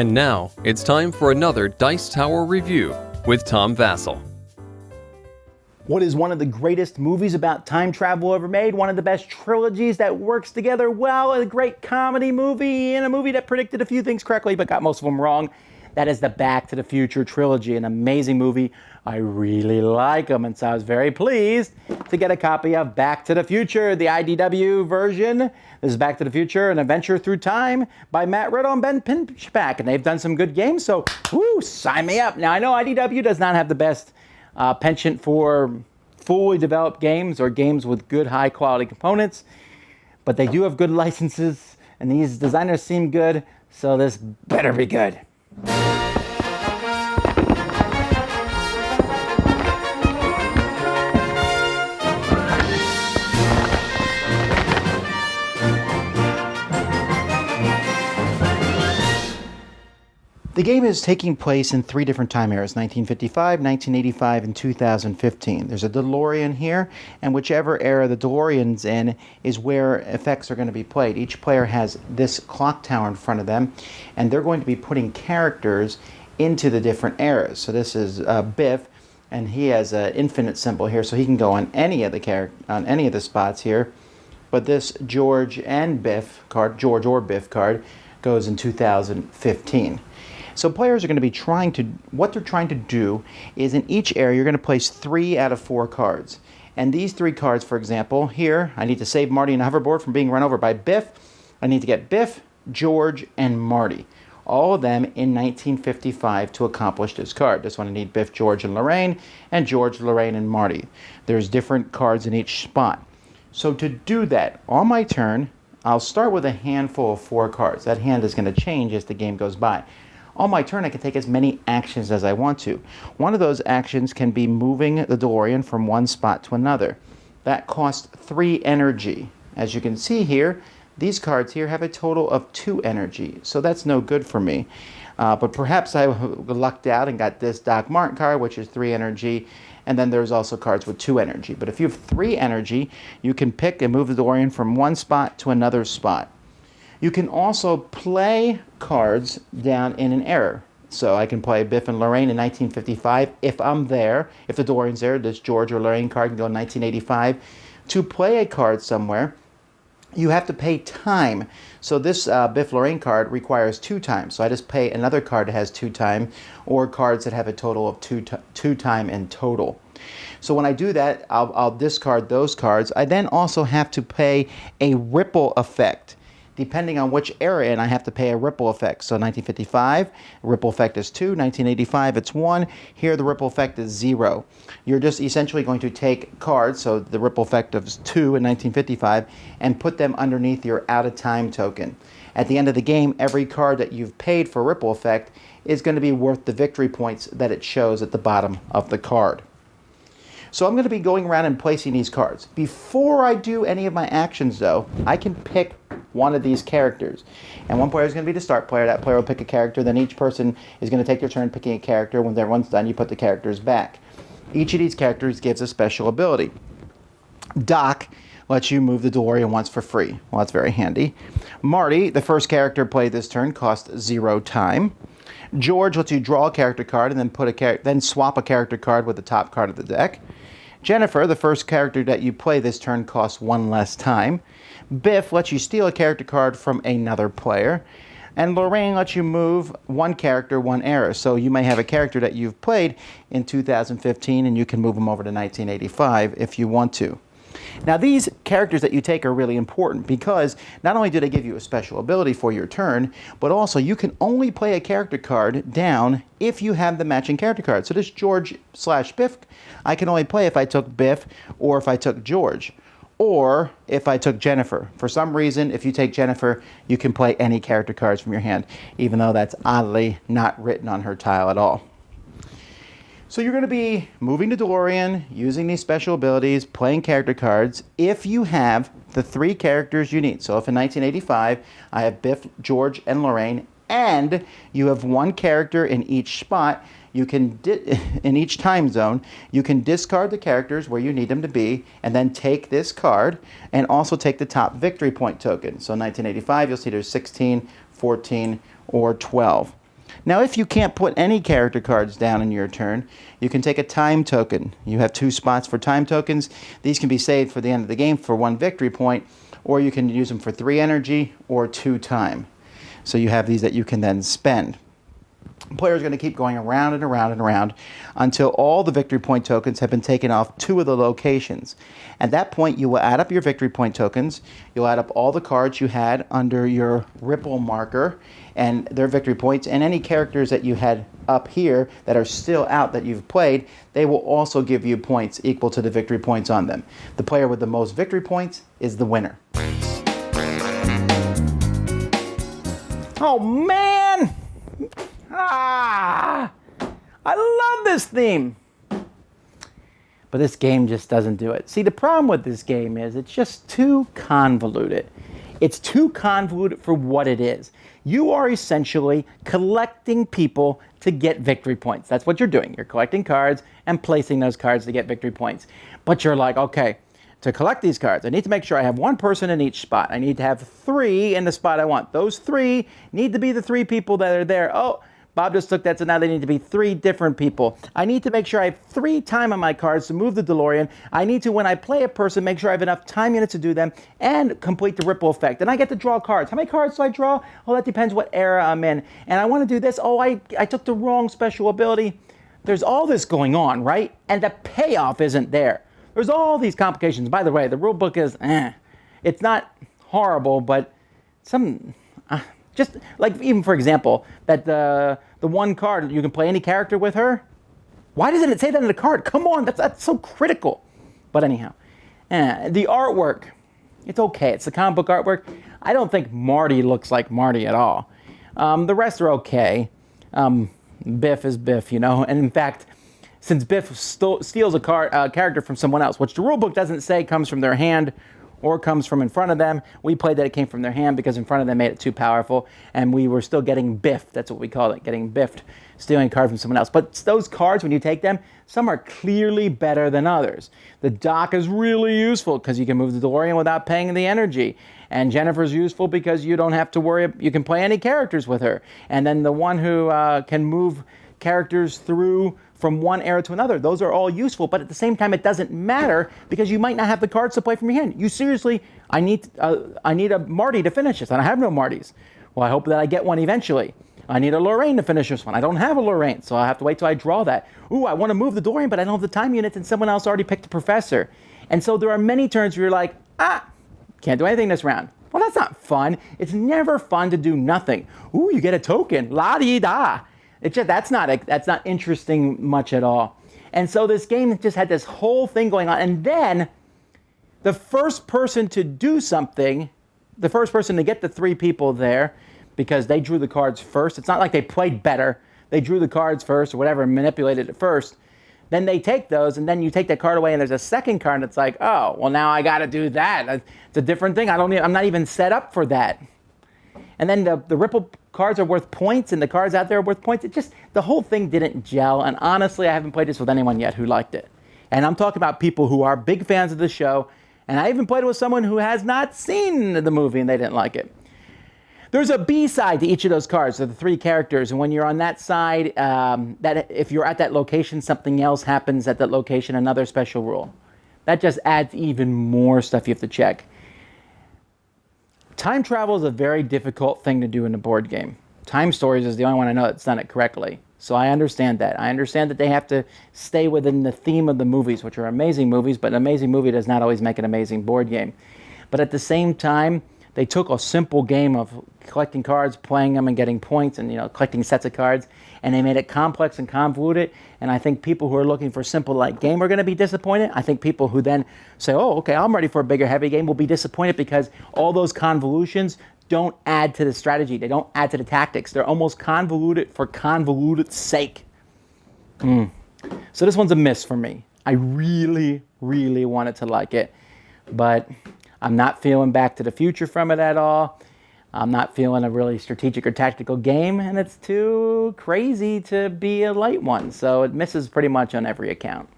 And now, it's time for another Dice Tower review with Tom Vasel. What is one of the greatest movies about time travel ever made? One of the best trilogies that works together well, a great comedy movie, and a movie that predicted a few things correctly but got most of them wrong. That is the Back to the Future trilogy, an amazing movie. I really like them, and so I was very pleased to get a copy of Back to the Future, the IDW version. This is Back to the Future, an adventure through time by Matt Riddle and Ben Pinchback, and they've done some good games, so woo, sign me up. Now, I know IDW does not have the best penchant for fully developed games or games with good high-quality components, but they do have good licenses, and these designers seem good, so this better be good. The game is taking place in three different time eras, 1955, 1985, and 2015. There's a DeLorean here, and whichever era the DeLorean's in is where effects are going to be played. Each player has this clock tower in front of them, and they're going to be putting characters into the different eras. So this is Biff, and he has an infinite symbol here, so he can go on any of the spots here. But this George and Biff card, George or Biff card, goes in 2015. So players are going to be what they're trying to do is in each area you're going to place 3 out of 4 cards. And these 3 cards, for example, here, I need to save Marty and a hoverboard from being run over by Biff. I need to get Biff, George, and Marty. All of them in 1955 to accomplish this card. This one I need Biff, George, and Lorraine, and George, Lorraine, and Marty. There's different cards in each spot. So to do that, on my turn, I'll start with a handful of 4 cards. That hand is going to change as the game goes by. On my turn, I can take as many actions as I want to. One of those actions can be moving the DeLorean from one spot to another. That costs 3 energy. As you can see here, these cards here have a total of 2 energy, so that's no good for me. But perhaps I lucked out and got this Doc Martin card, which is 3 energy, and then there's also cards with 2 energy. But if you have 3 energy, you can pick and move the DeLorean from one spot to another spot. You can also play cards down in an era. So I can play Biff and Lorraine in 1955 if I'm there. If the DeLorean's there, this George or Lorraine card can go in 1985. To play a card somewhere, you have to pay time. So this Biff Lorraine card requires 2 times. So I just pay another card that has 2 time, or cards that have a total of 2 time in total. So when I do that, I'll discard those cards. I then also have to pay a ripple effect. Depending on which era, and I have to pay a ripple effect. So 1955, ripple effect is 2. 1985, it's 1. Here, the ripple effect is 0. You're just essentially going to take cards, so the ripple effect of 2 in 1955, and put them underneath your out-of-time token. At the end of the game, every card that you've paid for ripple effect is going to be worth the victory points that it shows at the bottom of the card. So I'm going to be going around and placing these cards. Before I do any of my actions, though, I can pick one of these characters. And one player is going to be the start player. That player will pick a character. Then each person is going to take their turn picking a character. When everyone's done, you put the characters back. Each of these characters gives a special ability. Doc lets you move the DeLorean once for free. Well, that's very handy. Marty, the first character played this turn, costs 0 time. George lets you draw a character card and then swap a character card with the top card of the deck. Jennifer, the first character that you play this turn, costs 1 less time. Biff lets you steal a character card from another player. And Lorraine lets you move 1 character, 1 era. So you may have a character that you've played in 2015 and you can move them over to 1985 if you want to. Now these characters that you take are really important because not only do they give you a special ability for your turn, but also you can only play a character card down if you have the matching character card. So this George/Biff, I can only play if I took Biff or if I took George. Or if I took Jennifer. For some reason, if you take Jennifer, you can play any character cards from your hand, even though that's oddly not written on her tile at all. So you're going to be moving the DeLorean, using these special abilities, playing character cards, if you have the 3 characters you need. So if in 1985, I have Biff, George, and Lorraine, and you have 1 character in each spot, you can in each time zone, you can discard the characters where you need them to be, and then take this card, and also take the top victory point token. So in 1985, you'll see there's 16, 14, or 12. Now, if you can't put any character cards down in your turn, you can take a time token. You have 2 spots for time tokens. These can be saved for the end of the game for 1 victory point, or you can use them for 3 energy or 2 time. So you have these that you can then spend. The player is going to keep going around and around and around until all the victory point tokens have been taken off 2 of the locations. At that point, you will add up your victory point tokens. You'll add up all the cards you had under your ripple marker and their victory points, and any characters that you had up here that are still out that you've played, they will also give you points equal to the victory points on them. The player with the most victory points is the winner. Oh man! I love this theme. But this game just doesn't do it. See, the problem with this game is it's just too convoluted. It's too convoluted for what it is. You are essentially collecting people to get victory points. That's what you're doing. You're collecting cards and placing those cards to get victory points. But you're like, okay, to collect these cards, I need to make sure I have 1 person in each spot. I need to have 3 in the spot I want. Those 3 need to be the 3 people that are there. Oh, Bob just took that, so now they need to be 3 different people. I need to make sure I have 3 time on my cards to move the DeLorean. I need to, when I play a person, make sure I have enough time units to do them and complete the ripple effect. And I get to draw cards. How many cards do I draw? Well, that depends what era I'm in. And I want to do this. Oh, I took the wrong special ability. There's all this going on, right? And the payoff isn't there. There's all these complications. By the way, the rule book is, it's not horrible, but some... just like, even for example, that the one card, you can play any character with her. Why doesn't it say that in the card? Come on, that's so critical. But anyhow, the artwork, it's okay. It's the comic book artwork. I don't think Marty looks like Marty at all. The rest are okay. Biff is Biff, you know. And in fact, since Biff steals a character from someone else, which the rulebook doesn't say comes from their hand or comes from in front of them, we played that it came from their hand because in front of them made it too powerful, and we were still getting biffed. That's what we call it, getting biffed, stealing a card from someone else. But those cards, when you take them, some are clearly better than others. The dock is really useful because you can move the DeLorean without paying the energy. And Jennifer's useful because you don't have to worry, you can play any characters with her. And then the one who can move characters through from one era to another. Those are all useful, but at the same time, it doesn't matter because you might not have the cards to play from your hand. You seriously, I need a Marty to finish this, and I have no Martys. Well, I hope that I get one eventually. I need a Lorraine to finish this one. I don't have a Lorraine, so I have to wait till I draw that. Ooh, I want to move the DeLorean, but I don't have the time units, and someone else already picked a professor. And so there are many turns where you're like, can't do anything this round. Well, that's not fun. It's never fun to do nothing. Ooh, you get a token. La-di-da. That's not interesting much at all. And so this game just had this whole thing going on. And then the first person to do something, the first person to get the 3 people there, because they drew the cards first. It's not like they played better. They drew the cards first or whatever, and manipulated it first. Then they take those, and then you take that card away, and there's a second card, and it's like, oh, well, now I got to do that. It's a different thing. I'm not even set up for that. And then the Ripple cards are worth points, and the cards out there are worth points. The whole thing didn't gel, and honestly, I haven't played this with anyone yet who liked it. And I'm talking about people who are big fans of the show, and I even played it with someone who has not seen the movie, and they didn't like it. There's a B side to each of those cards, so the 3 characters, and when you're on that side, that if you're at that location, something else happens at that location, another special rule. That just adds even more stuff you have to check. Time travel is a very difficult thing to do in a board game. Time Stories is the only one I know that's done it correctly. So I understand that. I understand that they have to stay within the theme of the movies, which are amazing movies, but an amazing movie does not always make an amazing board game. But at the same time, they took a simple game of collecting cards, playing them and getting points, and collecting sets of cards, and they made it complex and convoluted. And I think people who are looking for a simple light game are going to be disappointed. I think people who then say, oh, okay, I'm ready for a bigger, heavy game will be disappointed because all those convolutions don't add to the strategy. They don't add to the tactics. They're almost convoluted for convoluted's sake. So this one's a miss for me. I really, really wanted to like it, but I'm not feeling Back to the Future from it at all. I'm not feeling a really strategic or tactical game, and it's too crazy to be a light one, so it misses pretty much on every account.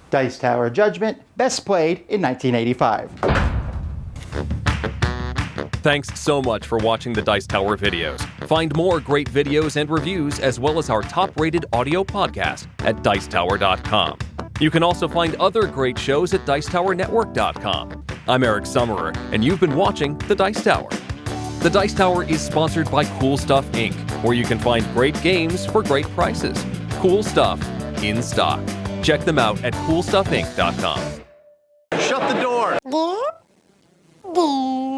Dice Tower Judgment, best played in 1985. Thanks so much for watching the Dice Tower videos. Find more great videos and reviews, as well as our top-rated audio podcast at Dicetower.com. You can also find other great shows at Dicetowernetwork.com. I'm Eric Summerer, and you've been watching The Dice Tower. The Dice Tower is sponsored by Cool Stuff Inc., where you can find great games for great prices. Cool stuff in stock. Check them out at CoolStuffInc.com. Shut the door! There.